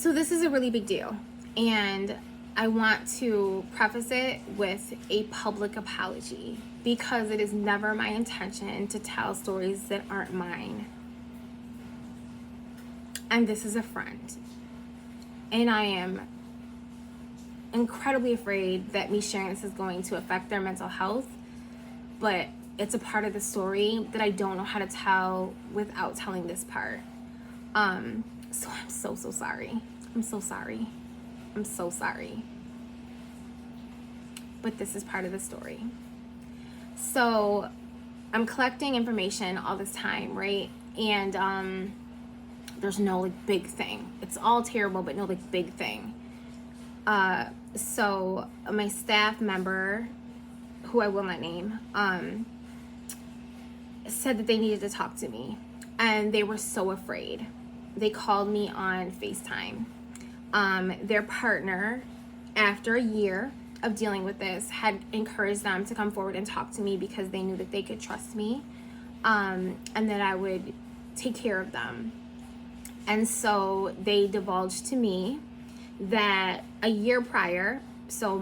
So this is a really big deal, and I want to preface it with a public apology because it is never my intention to tell stories that aren't mine. And this is a friend. And I am incredibly afraid that me sharing this is going to affect their mental health, but it's a part of the story that I don't know how to tell without telling this part. So I'm so sorry. I'm so sorry. I'm so sorry. But this is part of the story. So I'm collecting information all this time, right? And there's no like big thing. It's all terrible, but no like big thing. So my staff member, who I will not name, said that they needed to talk to me, and they were so afraid. They called me on FaceTime. Their partner, after a year of dealing with this, had encouraged them to come forward and talk to me because they knew that they could trust me, and that I would take care of them. And so they divulged to me that a year prior, so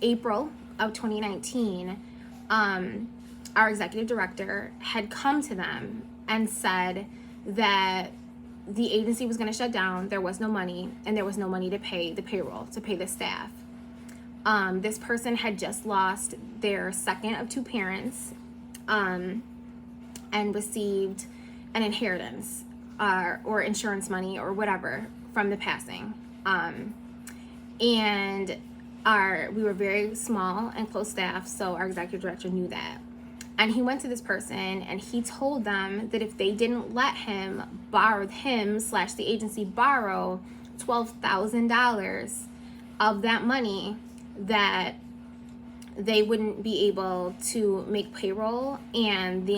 April of 2019, our executive director had come to them and said that the agency was going to shut down, there was no money, and there was no money to pay the payroll, to pay the staff. This person had just lost their second of two parents, and received an inheritance or insurance money or whatever from the passing. And we were very small and close staff, so our executive director knew that. And he went to this person and he told them that if they didn't let him / the agency borrow $12,000 of that money, that they wouldn't be able to make payroll, and the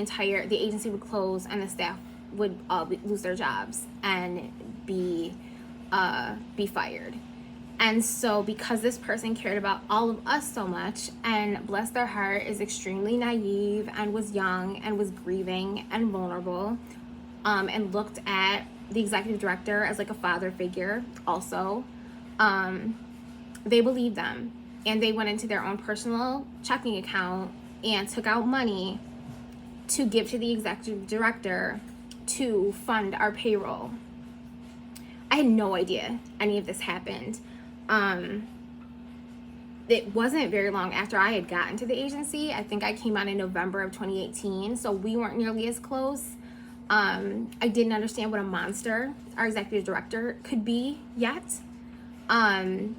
agency would close and the staff would all lose their jobs and be fired. And so because this person cared about all of us so much, and bless their heart, is extremely naive and was young and was grieving and vulnerable, and looked at the executive director as like a father figure also, they believed them, and they went into their own personal checking account and took out money to give to the executive director to fund our payroll. I had no idea any of this happened. It wasn't very long after I had gotten to the agency. I think I came on in November of 2018, so we weren't nearly as close. I didn't understand what a monster our executive director could be yet. And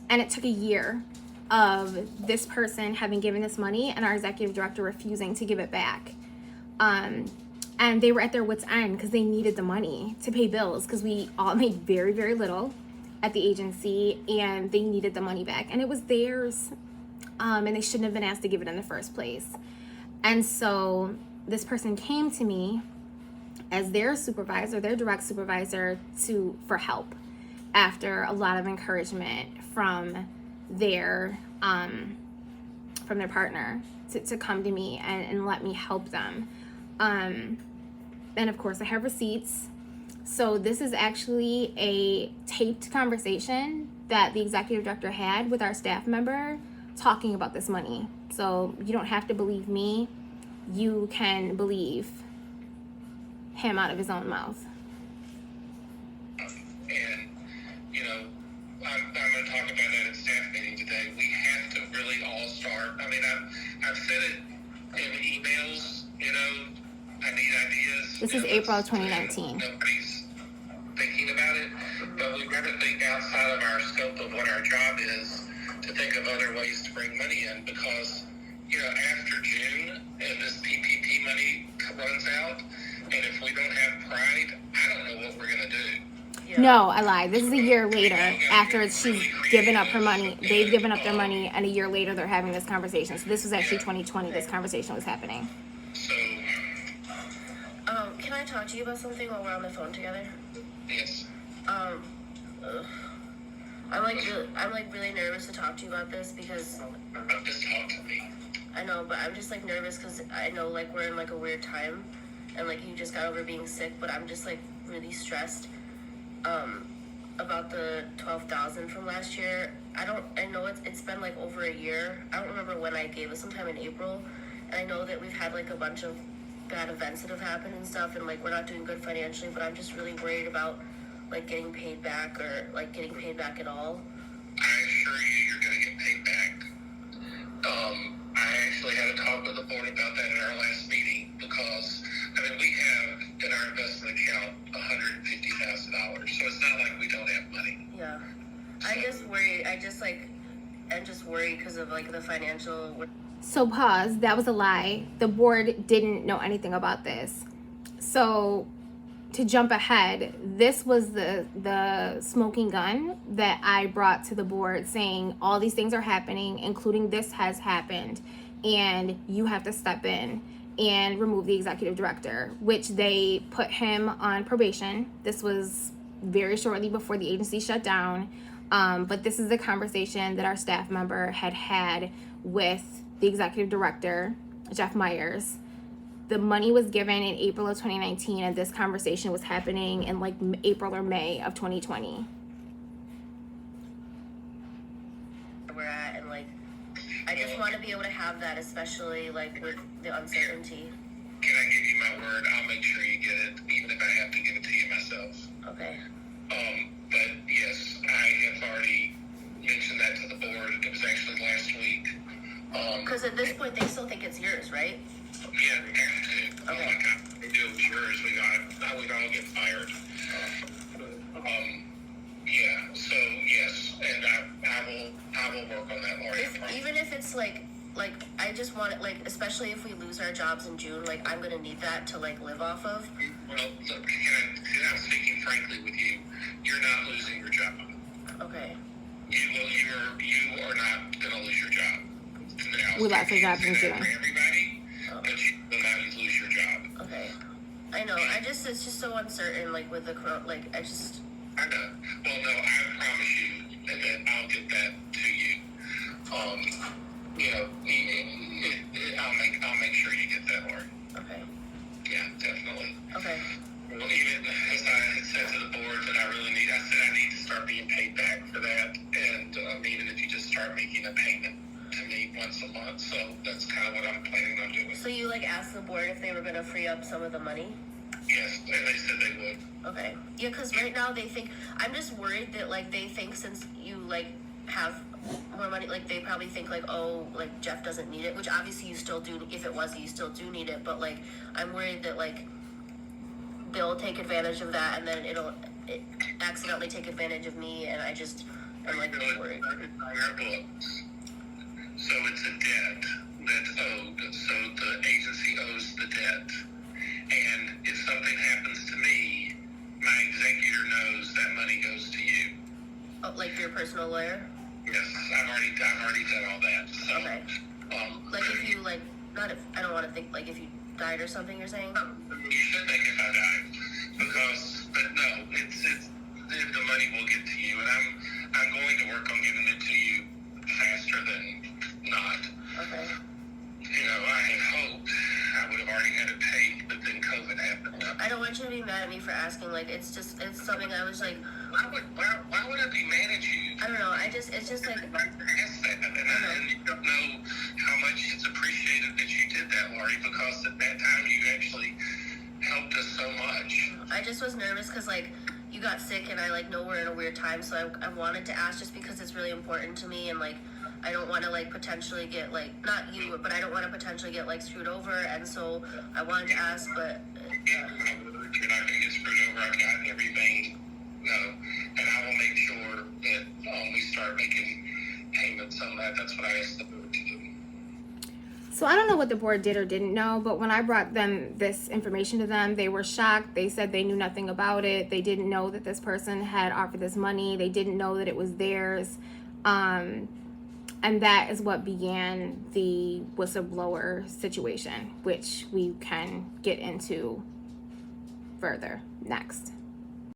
it took a year of this person having given this money and our executive director refusing to give it back. And they were at their wits' end because they needed the money to pay bills, because we all made very, very little at the agency, and they needed the money back, and it was theirs, and they shouldn't have been asked to give it in the first place. And so this person came to me as their supervisor, their direct supervisor, for help after a lot of encouragement from their partner to come to me and let me help them. And of course I have receipts. So this is actually a taped conversation that the executive director had with our staff member talking about this money. So you don't have to believe me. You can believe him out of his own mouth. And, you know, I'm going to talk about that at staff meeting today. We have to really all start. I mean, I've said it in emails, you know, I need ideas. This is April of 2019. Nobody's thinking about it, but we've got to think outside of our scope of what our job is to think of other ways to bring money in, because, you know, after June and this PPP money runs out, and if we don't have Pride, I don't know what we're going to do. Yeah. No, I lied. This is a year later after she's given up her money. They've given up their money, and a year later they're having this conversation. So this was actually 2020 this conversation was happening. So, can I talk to you about something while we're on the phone together? yes. I'm really nervous to talk to you about this because Just talk to me. I know, but I'm just like nervous because I know like we're in like a weird time, and like you just got over being sick, but I'm just like really stressed. about the 12,000 from last year. I know it's been like over a year. I don't remember when I gave it, sometime in April. And I know that we've had like a bunch of bad events that have happened and stuff, and like we're not doing good financially, but I'm just really worried about like getting paid back or like getting paid back at all. I assure you, you're going to get paid back. I actually had a talk with the board about that in our last meeting because, I mean, we have in our investment account $150,000, so it's not like we don't have money. Yeah. I just worry. I'm just worried because of like the financial. So pause, that was a lie. The board didn't know anything about this. So to jump ahead, this was the smoking gun that I brought to the board saying all these things are happening, including this has happened, and you have to step in and remove the executive director, which they put him on probation. This was very shortly before the agency shut down. But this is the conversation that our staff member had with the executive director, Jeff Myers. The money was given in April of 2019, and this conversation was happening in like April or May of 2020. We're at, and like I just want to be able to have that, especially like with the uncertainty. Can I give you my word? I'll make sure you get it, even if I have to give it to you myself. Okay. But yes, I have already mentioned that to the board. It was actually last week. Because at this point, they still think it's yours, right? Yeah, we have to. Okay. Oh my God, they do it was yours. We'd all get fired. Yeah. So yes, and I will work on that, Lori. I promise. Even if it's like I just want it, like, especially if we lose our jobs in June, like I'm gonna need that to like live off of. Well, look, I'm speaking frankly with you. You're not losing your job. Okay. You are not gonna lose your job. Now, We lost our jobs in June. For everybody, but you will not lose your job. Okay. I know. It's just so uncertain, like with the like I just. I know. Well, no, I promise you that I'll get that to you. You know, I'll make sure you get that, Lori. Okay. Yeah, definitely. Okay. Well, even as I had said to the board that I need to start being paid back for that, and even if you just start making a payment to me once a month, so that's kind of what I'm planning on doing. So you like asked the board if they were gonna free up some of the money? Yes, and they said they would. Okay. Yeah, because right now they think I'm just worried that like they think since you like have more money, like they probably think like, oh, like Jeff doesn't need it, which obviously you still do. If it was, you still do need it, but like I'm worried that like they'll take advantage of that, and then it accidentally take advantage of me, and I just am like worried. It's on our books. So it's a debt that's owed. So the agency owes the debt. And if something happens to me, my executor knows that money goes to you. Oh, like your personal lawyer? Yes, I've already done all that. So, Okay. Like if you like, not if I don't want to think like if you died or something. You're saying? You should think if I died, but no, it's the money will get to you, and I'm going to work on getting it to you faster than not. Okay. You know, I had hoped I would have already had it paid, but then COVID happened. I don't want you to be mad at me for asking. Like it's something I was like. Why would I be mad at you? I don't know. It's just like. Ask that, and you don't know how much it's appreciated that you did that, Lori, because at that time you actually helped us so much. I just was nervous because like you got sick and I like know we're in a weird time, so I wanted to ask just because it's really important to me, and like I don't want to like potentially get like not you, but I don't want to potentially get like screwed over, and so I wanted to ask, but. You're not going to get screwed over. I've got everything. No, and I will make sure that we start making payments on that. That's what I asked the board to do. So I don't know what the board did or didn't know, but when I brought them this information to them, they were shocked. They said they knew nothing about it. They didn't know that this person had offered this money. They didn't know that it was theirs. And that is what began the whistleblower situation, which we can get into further next.